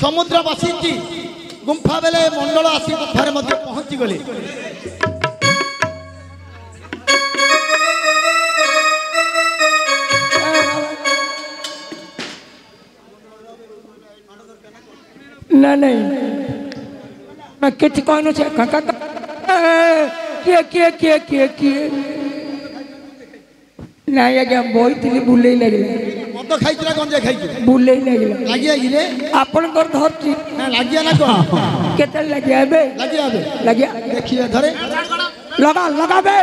समुद्र बसी गुंफा बेले मंडल आसी गुंफार मध्य पहुंची गले ना नहीं मैं किसी कोई न से काका किए ना ये क्या बोई तिली बुले लगले मत खाइतरा गंजा खाइतरा बुले लगले लागिया इले आपन कर धरती ना लागिया ना को केते लागिया बे लागिया देखिए धरे लगा बे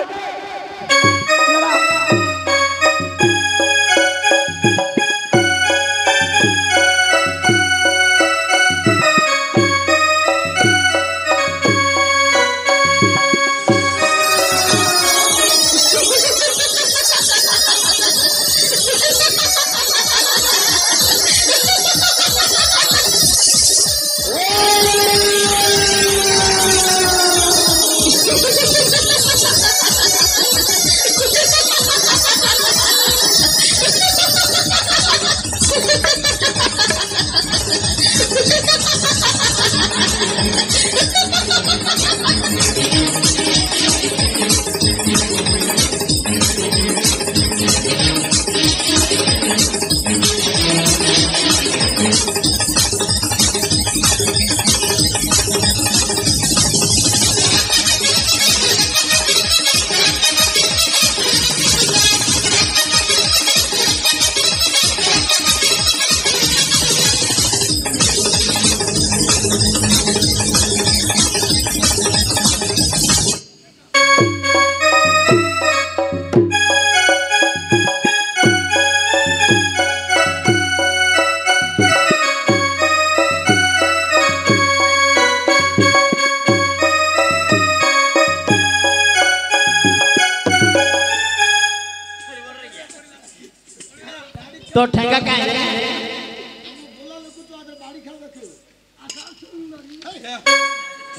तो ठेंगा का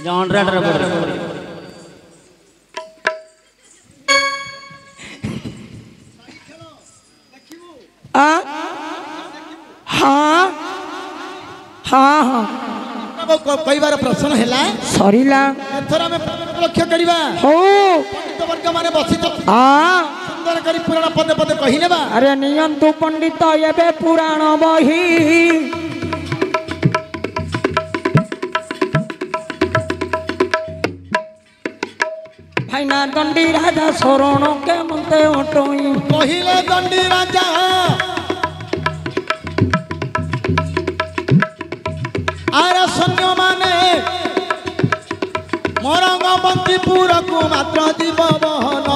जॉन रेड रबर हाँ हाँ हाँ कई बार प्रश्न हैला सरीला एथरा में लक्ष्य करिबा हो पंडित वर्ग माने बसी तो हाँ सुंदर करी पुराण पदे पदे कहि नेबा अरे नियंतु पंडित एबे पुराण बही भाईना दंडी राजा शरण के मते हटोई कहिले दंडी राजा आर सैन्य माने मोरंग बंदीपुर को मात्र दीप बहन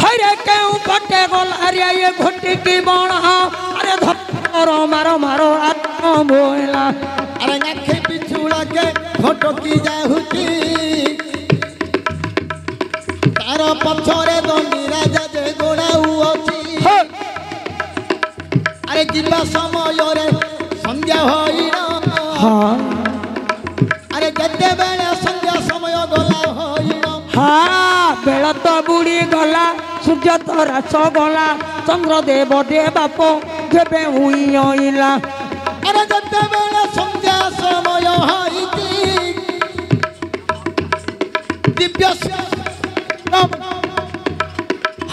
हरे केउ कटे गल अरे ये घोटी की बण अरे धरो मारो आत्म बोला अरे आखे पिछुड़ा के फोटो की जाहुती तार पछरे दंडी राजा जे गोड़ाऊ अछि अरे जिबा समय रे संध्या होइना हाँ अरे गद्दे बेले संध्या समय गला होइना हाँ बेल तो बुड़ी गला सूर्य तो रास गला चंद्रदेव दे बाप जेबे हुई आइला अरे गद्दे बेले संध्या समय होइती दिव्य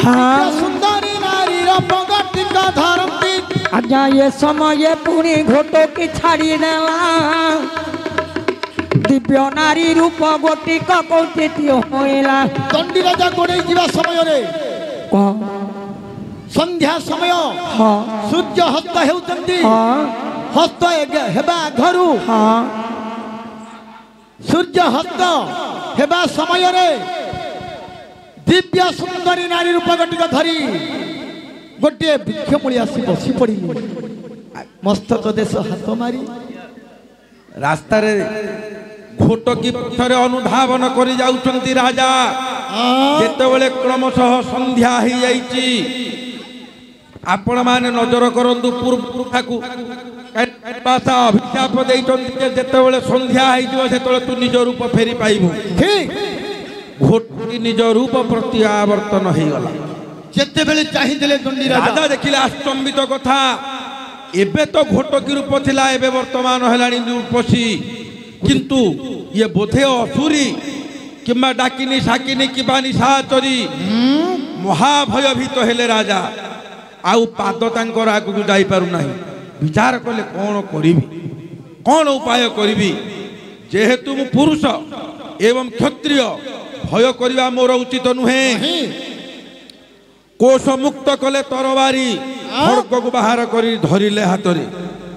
हाँ सुंदरी नारी रो प्रगति का धरती आजा ये समय पुणी घोटो की छाड़ी देला दिव्य नारी रूप गोटी का कौचित्य होइला दंडी राजा गोड़े जीवा समय रे कौन संध्या समय हाँ सूर्य हस्त हेउतंती हाँ हस्त हेबा घरु हाँ सूर्य हस्त हेबा समय रे दिव्य सुंदरी नारी रूप गटिक धरी गोटे वृक्ष मूली आसी बसी पड़ी मस्तक देश हाथ मारी रास्ता रे घोटकी पथरे अनुधावन करि जाउचंती राजा जेतेबेले क्रमशः संध्या ही जाईची आपण माने नजर करंतु पूर्व को भाषा अभिशाप देइचंती जेतेबेले संध्या ही जो सेतेबेले तू निज रूप फेरी पाइबु ठीक घोटकी निज रूप प्रत्यावर्तन हो गला जेतेबेले चाहिदेले दंडी राजा देखिले आश्चंबित कथा एबे तो घोटकी रूप थिला एबे वर्तमान हेलाणी रूपसी किंतु ये बोधे असुरी किंबा डाकिनी साकिनी किंबा निशाचरी महाभयभीत हेले राजा आउ पाद तांकर आगु जाई पारु नाही विचार कले कौन करी कौन उपाय करी जेहेतु मु पुरुष एवं क्षत्रिय भय करवा मोर उचित नुहे कोष मुक्त कले तरबारी खड़ग को बाहर करी धरिले हाथरे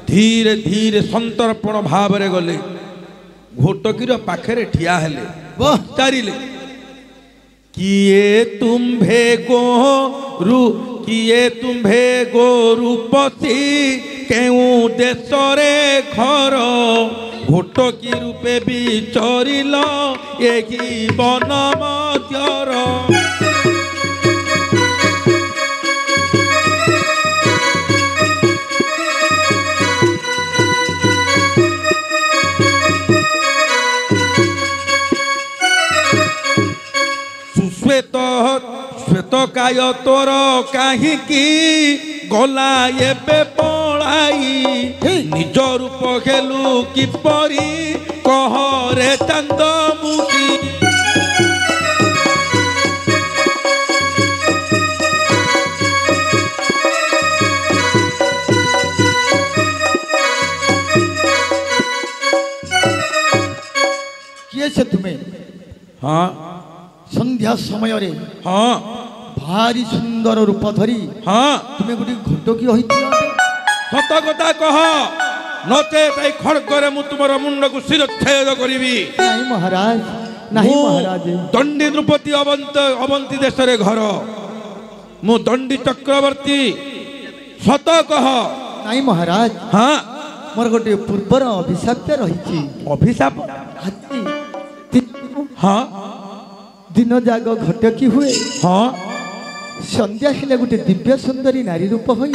धीरे धीरे संतर्पण भाव रे गले घोटकीर पाखरे ठिया हेले पचारिले किए तुम्भे गोरु पसी केउ देशरे घर घोटकी रूपे विचरिल एही वन मध्यर श्वेत काय तोर काहीकि गला एबे पळाई निज रूप खेलु किपरि कह रे चंदमुखी किए से तुम्हें हाँ संध्या समय रे हाँ भारी सुंदर रूप धरी हाँ तुम्हें गोटे घोटकी होइथिला सत कथा कह नचे ताई खड़गरे मु तुमर मुंड को शिरच्छेद करिवि नहीं महाराज नहीं महाराज दंडी द्रुपदी अवंती देश रे घर मु दंडी चक्रवर्ती सत कह नहीं महाराज हाँ मोर गोटे पूर्वर अभिशाप रही अभिशाप हाँ दिन जाग घटकी हुए हाँ संध्या हेले गोटे दिव्य सुंदरी नारी रूप होई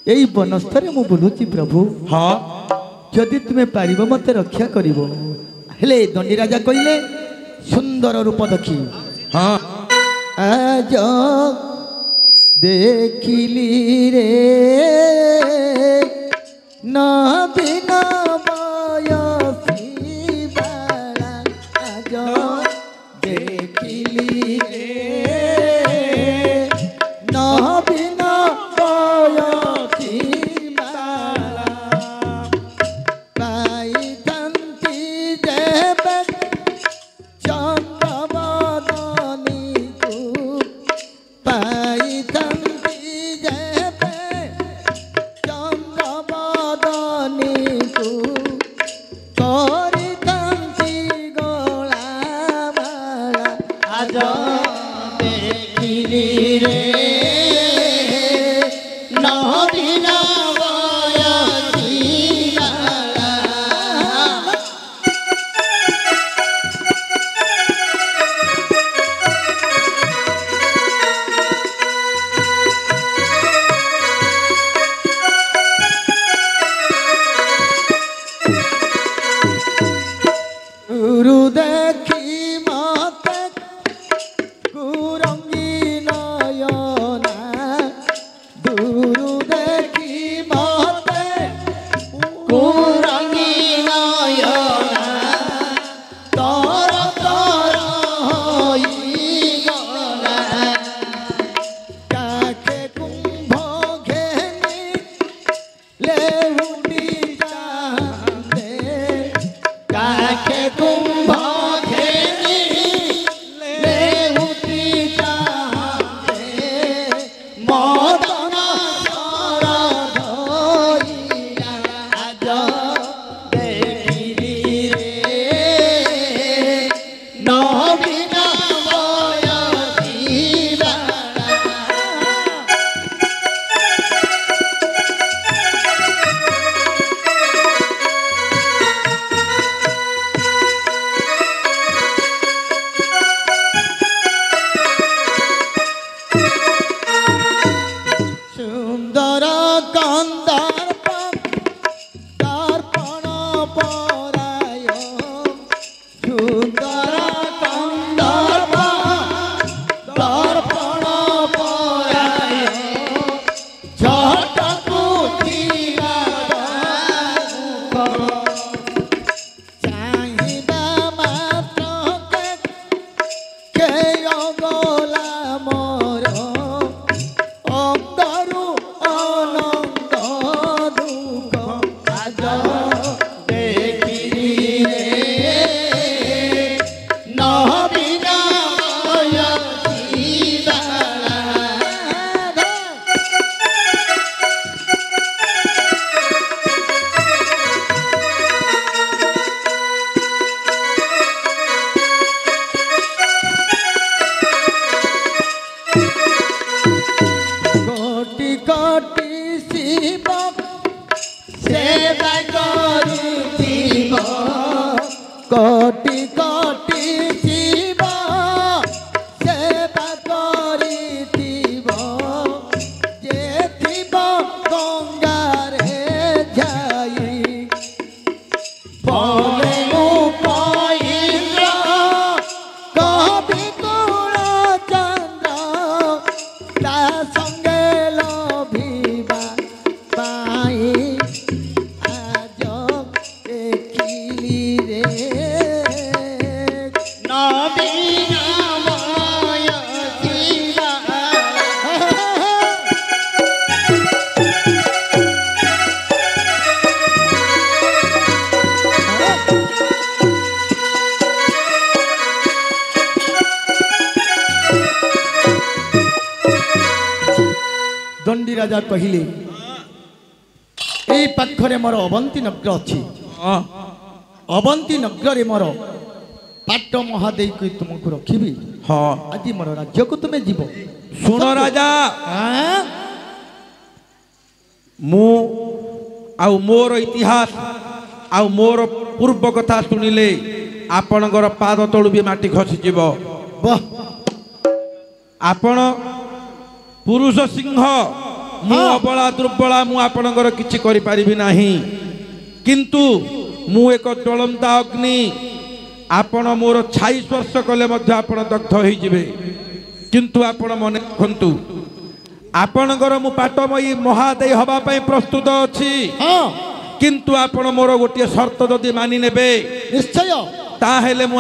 यही बनस्थरे मु बुलुची प्रभु हाँ जदि तुम्हें पारिब मते रक्षा करिवो हेले दंडी राजा कहिले सुंदर रूप देखी हाँ आज देखिली रे ना बिना बयसी बाला आज देखिली रे ना बिना बयसी बाला पाई तंती देवे चंद्रवदनी को पाई तंती देवे चंद्रवदनी को करी तंती गोला माला आज देखिली रे नदीना बयसी बाला गुरु देखी माते गुरंगी नयना गुरु देखी माते गुरंगी नयना तर तर होई गला काके कुंभ घेनी लेहुडी चांदे काके कुंभ घेनी কোটি কোটি জীব সেবা করিথিব যে থিব গঙ্গারে যাই বলে উপইন্দ্র কবি কুল চন্দ্র তা সঙ্গে লভিবা পাই আজ দেখিলি রে নবীনময় শিবা। দণ্ডী রাজা কহিলে এই পাখরে মোর অবন্তী নগর ଅଛି অবন্তী নগরে মোর পাট মহাদেবকে তোমাকে রখিবি হ্যাঁ আଜି মোর রাজ্যକୁ তুমি ଯିବ শুণ রাজা হ্যাঁ মু আউ মোর ইতিহাস আউ মোর পূর্ব কথা শুনিলে আপনার পাদ তলু বি মাটি খসিଯିব। বাহ ଆପଣ ପୁରୁଷ ସିଂହ ମୁଁ ହଁ। ଅବଳା ଦୁର୍ବଳା ମୁଁ ଆପଣଙ୍କର କିଛି କରିପାରିବି ନାହିଁ କିନ୍ତୁ ମୁଁ ଏକ ଜ୍ୱଳନ୍ତା ଅଗ୍ନି ଆପଣ ମୋର ଛାଇ ସ୍ପର୍ଶ କଲେ ମଧ୍ୟ ଆପଣ ଦଗ୍ଧ ହୋଇଯିବେ କିନ୍ତୁ ଆପଣ ମନେ ରଖନ୍ତୁ ଆପଣଙ୍କର ମୁଁ ପାଟମୟୀ ମହାଦେଇ ହେବା ପାଇଁ ପ୍ରସ୍ତୁତ ଅଛି ହଁ କିନ୍ତୁ ଆପଣ ମୋର ଗୋଟିଏ ସର୍ତ୍ତ ଯଦି ମାନି ନେବେ ନିଶ୍ଚୟ ତାହେଲେ ମୁଁ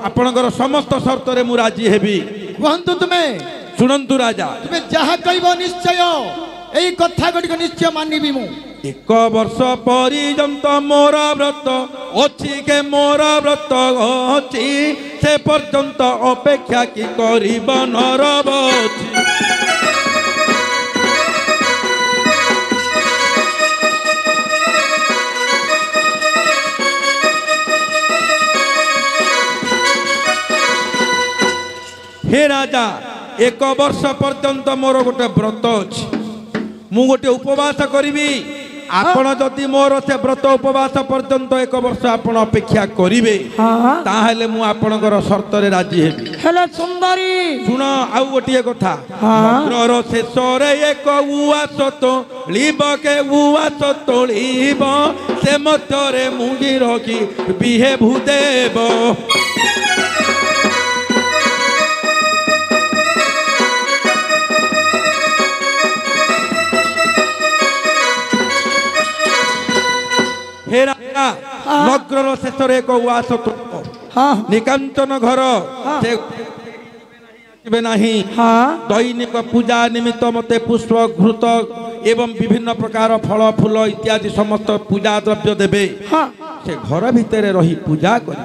ଆପଣଙ୍କର ସମସ୍ତ ସର୍ତ୍ତରେ ମୁଁ ରାଜି ହେବି। କୁହନ୍ତୁ ତୁମେ ଶୁଣନ୍ତୁ ରାଜା ତୁମେ ଯାହା କହିବ ନିଶ୍ଚୟ ଏଇ କଥା ଗୁଡ଼ିକ ନିଶ୍ଚୟ ମାନିବି ମୁଁ। ଏକ ବର୍ଷ ପର୍ଯ୍ୟନ୍ତ ମୋର ବ୍ରତ ଅଛି କେ ମୋର ବ୍ରତ ଅଛି ସେ ପର୍ଯ୍ୟନ୍ତ ଅପେକ୍ଷା କି କରିବ ନରବଛି। हे राजा एक वर्ष पर्यंत मोर गोटे व्रत अच्छी मु गोटे उपवास करी आपण जदि मोर से व्रत उपवास पर्यंत एक वर्ष आपण अपेक्षा करिवे हाँ ताहेले मु आपणकर शर्त रे राजी हेबी। हेलो सुंदरी सुन आउ गोटे कथा हाँ। मग्रर शेष रे एक उआस तोलिब के उआस तोलिब से मध्य रे मुंगी रखी बिहे भूदेव। हे राजा नगरर शेष एक उआस हाँ निकांचन घर से नहीं हाँ दैनिक पूजा निमित्त मते पुष्प घृत एवं विभिन्न प्रकार फल फूल इत्यादि समस्त पूजा द्रव्य देवे हाँ से घर भितर रही पूजा करें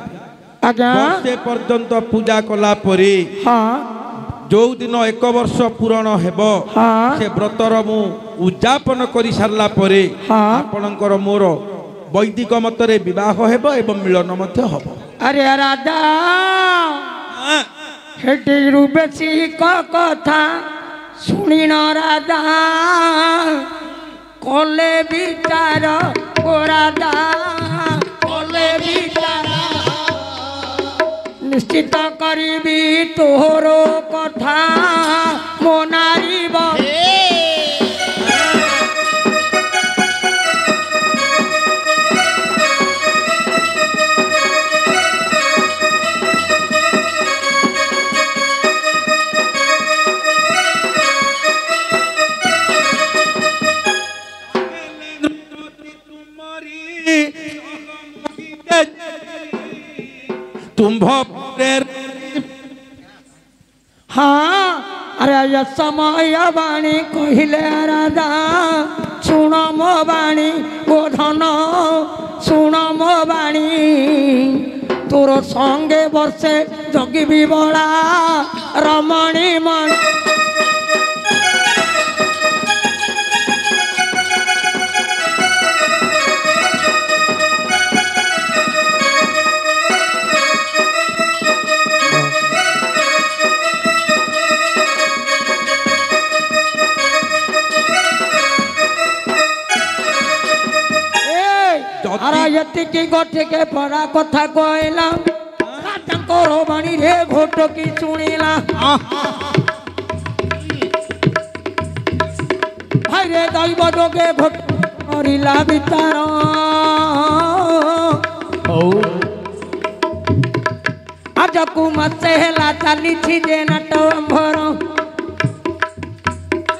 आज्ञा वर्षे पर्यंत पूजा कला परे हाँ जो दिन एक वर्ष पूरण हेब हाँ से व्रतर मु उद्यापन कर सारा पर हाँ। आपणकर मोर वैदिक मतरे विवाह हेब एवं मिलन मध्य हब। अरे राजा हेटी बेसी कथा शुणी न राजा कले विचार ओ राजा कले विचार निश्चित करी तोहर कथा मो नारी हाँ अरे ये समय बाणी कहले राजा सुण मो बाणी गोधन তোর সঙ্গে বসে জগিবি বলা রমণী মন এতিকি গঠিকে পড়া কথা কইলাম রাজাঙ্কর বাণী রে ঘটকি শুনিলাম ভাই রে দৈব যোগে ঘট করিলা বিতার আজকু মাসে হেলা চালিছি যে নাট আম্ভর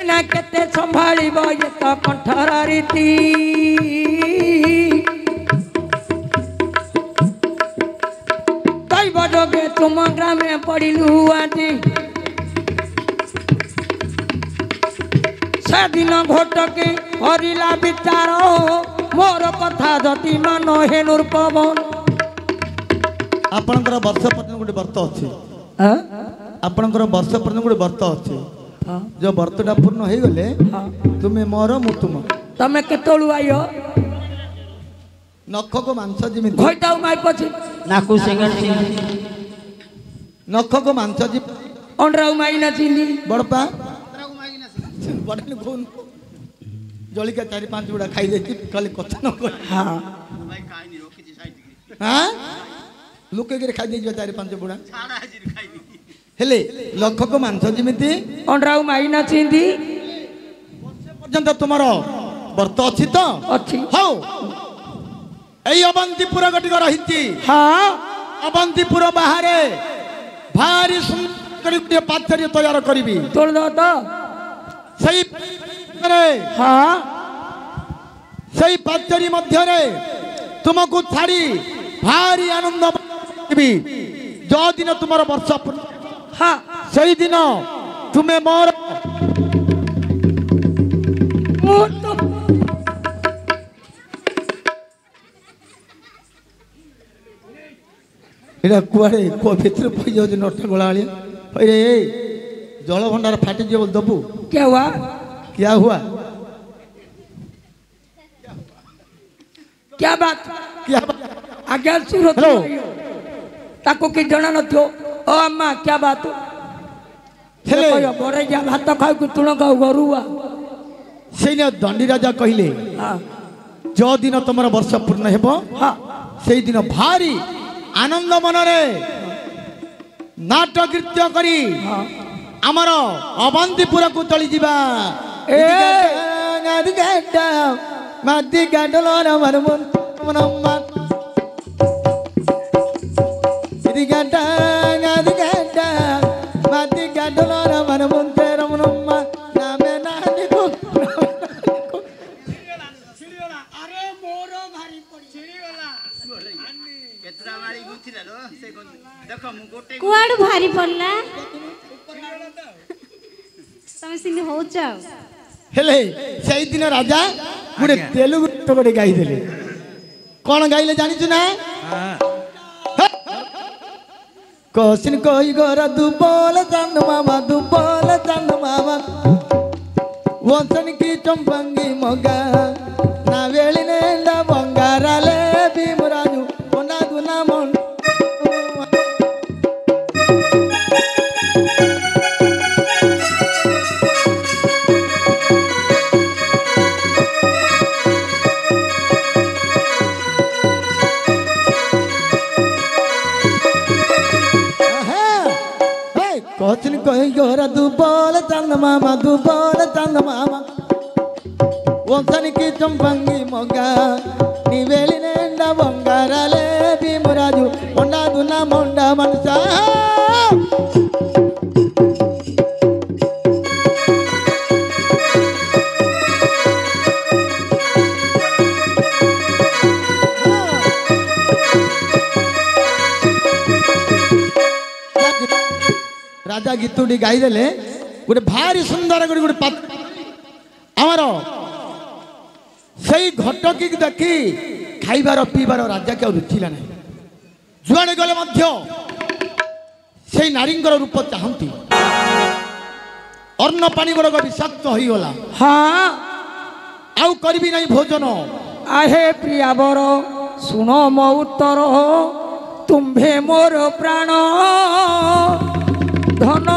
না কেতে সম্ভাଳିব এ তো কণ্ঠর রীতি বজগে তুম গ্রামে পড়িলু আটি সেদিন ঘটকে হরিলা বিচার মোর কথা যদি মান হেনুর পবন ଆପଣଙ୍କର ବର୍ଷ ପର୍ଯ୍ୟନ୍ତ ଗୋଟେ ବ୍ରତ ଅଛି ଆପଣଙ୍କର ବର୍ଷ ପର୍ଯ୍ୟନ୍ତ ଗୋଟେ ବ୍ରତ ଅଛି ଯୋଉ ବ୍ରତଟା ପୂର୍ଣ୍ଣ ହେଇଗଲେ ତୁମେ ମୋର ମୁଁ ତୁମ ତମେ କେତେବେଳୁ ଆଇବ ନଖକୁ ମାଂସ ଯେମିତି ଘଇଟାଉ ମାଇ ପଛି ନାକୁ ସିଙ୍ଗଡ଼ ନଖକୁ ମାଂସ ଅଣ୍ଡରାଉ ମାଇ ନା ଚିନି ବଡ଼ପା ବଡ଼ନି କହୁନୁ ଜଳିକା 4-5 ଗୁଡ଼ା ଖାଇଦେଇଛି ଖାଲି କଥା ନ କହ ହଁ ଲୁକେଇକିରି ଖାଇଦେଇଯିବ 4-5 ଗୁଡ଼ା ହେଲେ ଲକ୍ଷକୁ ମାଂସ ଯେମିତି ଅଣ୍ଡରାଉ ମାଇ ନା ଚିନି ପର୍ଯ୍ୟନ୍ତ ତୁମର ବ୍ରତ ଅଛି ତ ଅଛି ହଉ এই অবন্তিপুর গটিক রহিছি হ্যাঁ অবন্তিপুর বাহারে ভারি সুন্দর গোটে পাচেরি তৈরি করবি তোর তো সেই হ্যাঁ সেই পাচেরি মধ্যে তোমাকে ছাড়ি ভারি আনন্দ করবি যদিন তোমার বর্ষ হ্যাঁ সেই দিন তুমি মোর এটা কুয়াড়ে কুয়া ভিতরে পড়ে যাচ্ছে নটা গোলা আলিয়া রে জল ভଣ୍ଡার ফাটি যাব দবু क्या हुआ क्या हुआ क्या बात क्या आज्ञा सूरत हेलो ताको कि जणा नथियो ओ अम्मा क्या बात हेले बड़े जा भात खाऊ कि तुण खाऊ गरुआ সেই দণ্ডী রাজা কহিলে हां যদিন তোমার বর্ষ পূর্ণ হেব हां সেই দিন ভারি আনন্দ মনরে নাটক নৃত্য করি আমার অবন্তিপুরকু চলি যা মাদি গাডল আমার মন মাদি গাডল আমার মন রমনম্মা নামে নানি କୁଆଡୁ ଭାରି ପଡିଲା ତମେ ସିନି ହଉଛ ହେଲେ ସେଇ ଦିନ ରାଜା ଗୋଟେ ତେଲୁଗୁ ଗୀତ ଗୋଟେ ଗାଇଥିଲେ କଣ ଗାଇଲେ ଜାଣିଛୁ ନା କୋସିନ କହି ଗର ଦୁବଲ ଚାନ୍ଦ ମାମା వంశన్ की चंपंगी मोगा ना वेलिने बंगाराले भीमराजु कोना दुना मन कोचिन कोई गोरा दुबोल चंद मामा వంశన్ की चंपंगी मोगा नी वेलिने बंगाराले भीमराजु कोना दुना मोंडा मनसा राजा गीतुटी गाईदेले गोटे भारी सुंदर गोटे आमर से घटकी देखी खाइबार पीबार राजा क्या रुचिला ना जुआड़े गले मध्य से नारींगर रूप चाहती अन्न पानी गुड़क विषाक्त हो गला हाँ आउ करबी नहीं भोजन आहे प्रियावर शुण मो उत्तर तुम्भे मोर प्राण धन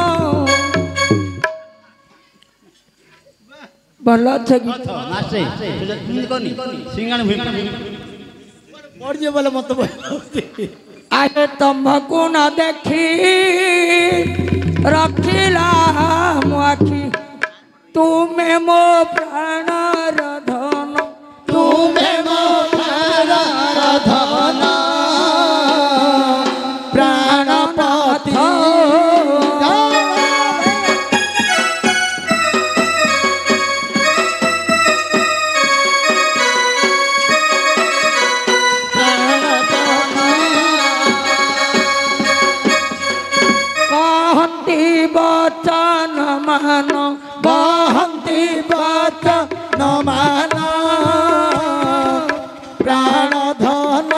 भल अच्छे गीत नाचे कोनी सिंगाण पड़े बोले मत आहे तम्भकु न देखी रखिला मो आखि तुमे मो प्राण धन तुमे मो प्राण धन प्राणपति बचन मान बहंती बचन मान प्राण धन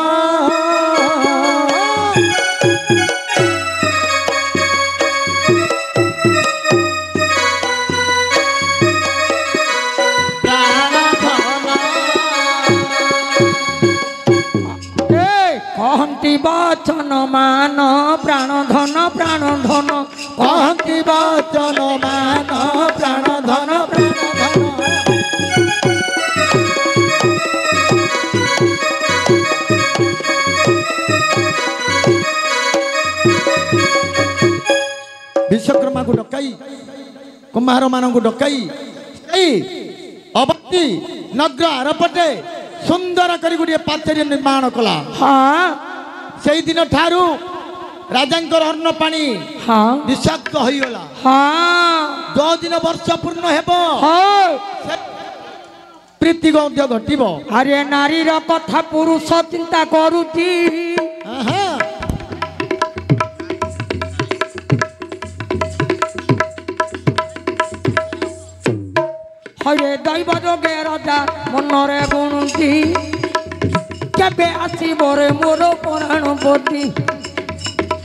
कहती बचन मान प्राण धन कहती बचन मान प्राण धन विश्वकर्मा को डकाई कुम्हार मान को डकाई अवती नगर आरपटे सुंदर करी गोटे पाचेरी निर्माण कला हाँ से दिन ठारू राजांकर अन्न पानी हाँ विषाक्त हो गला हाँ जो दिन वर्ष पूर्ण हेब हाँ प्रीति गौद्य घटिब अरे नारी कथा पुरुष चिंता करुची हरे दैव जोगे राजा मनरे गुणुची केबे आसीब रे मोर प्राणपति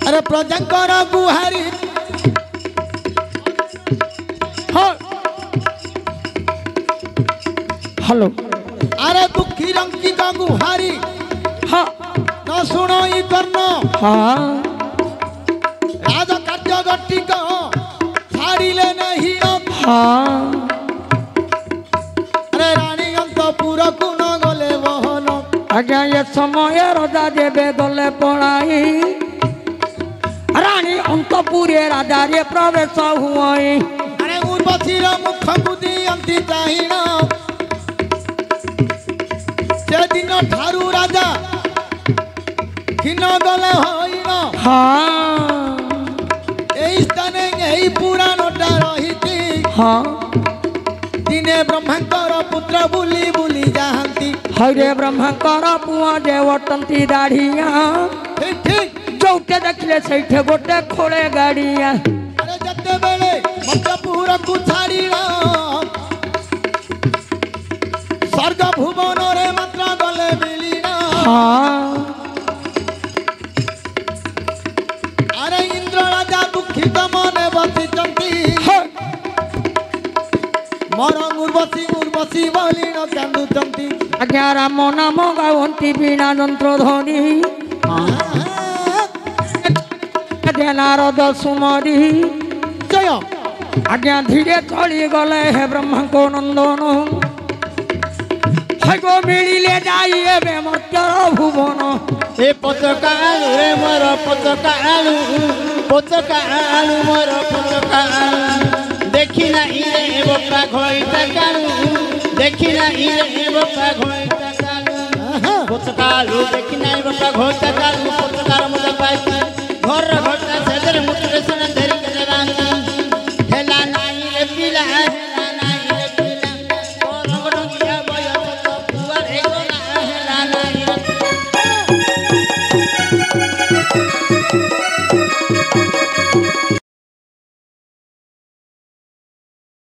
अरे प्रजांकर गुहारी हेलो अरे दुखी रंकी का गुहारी हाँ न सुनो ई कर्ण हाँ राजा कार्य गट्टी को छाड़िले नहीं हाँ अरे रानी अंतपुर को न गले बहन आज्ञा ये समय राजा जेबे गले पड़ाई रानी अंतपुरे राजा रे प्रवेश हुई अरे उर्वशीर मुख बुद्धि अंति चाहिन से दिन ठारू राजा खिन गले होइन हाँ एई स्थाने एई पुराणटा रहिति हाँ दिने ब्रह्मांकर पुत्र बुली बुली जाहंती हरे ब्रह्मांकर पुआ देवटंती दाढ़िया ठीक ठीक जोटे देखले सैठे गोटे खोले गाड़िया अरे जते बेले मंत्रपुर को छाड़िल स्वर्ग भुवन रे मंत्र गले मिलिन हाँ अरे इंद्र राजा दुखित मने बसिचंती मोर उर्वशी उर्वशी बोलिन कांदुचंती आज्ञा राम नाम गावंती बीणा यंत्र ध्वनि नारद सुमरी जय आज्ञा धीरे चली गले हे ब्रह्मा को नंदन हगो मिलिले जाइए बे मर्त्यर भुवन ए पचका आलू रे मोर पचका आलू मोर पचका आलू देखी ना इरे बप्पा घोइता कालू देखी ना इरे बप्पा घोइता कालू पचका आलू देखी ना बप्पा घोइता कालू पचकार मजा पाइता घर घोटा सेदर मुतरे सने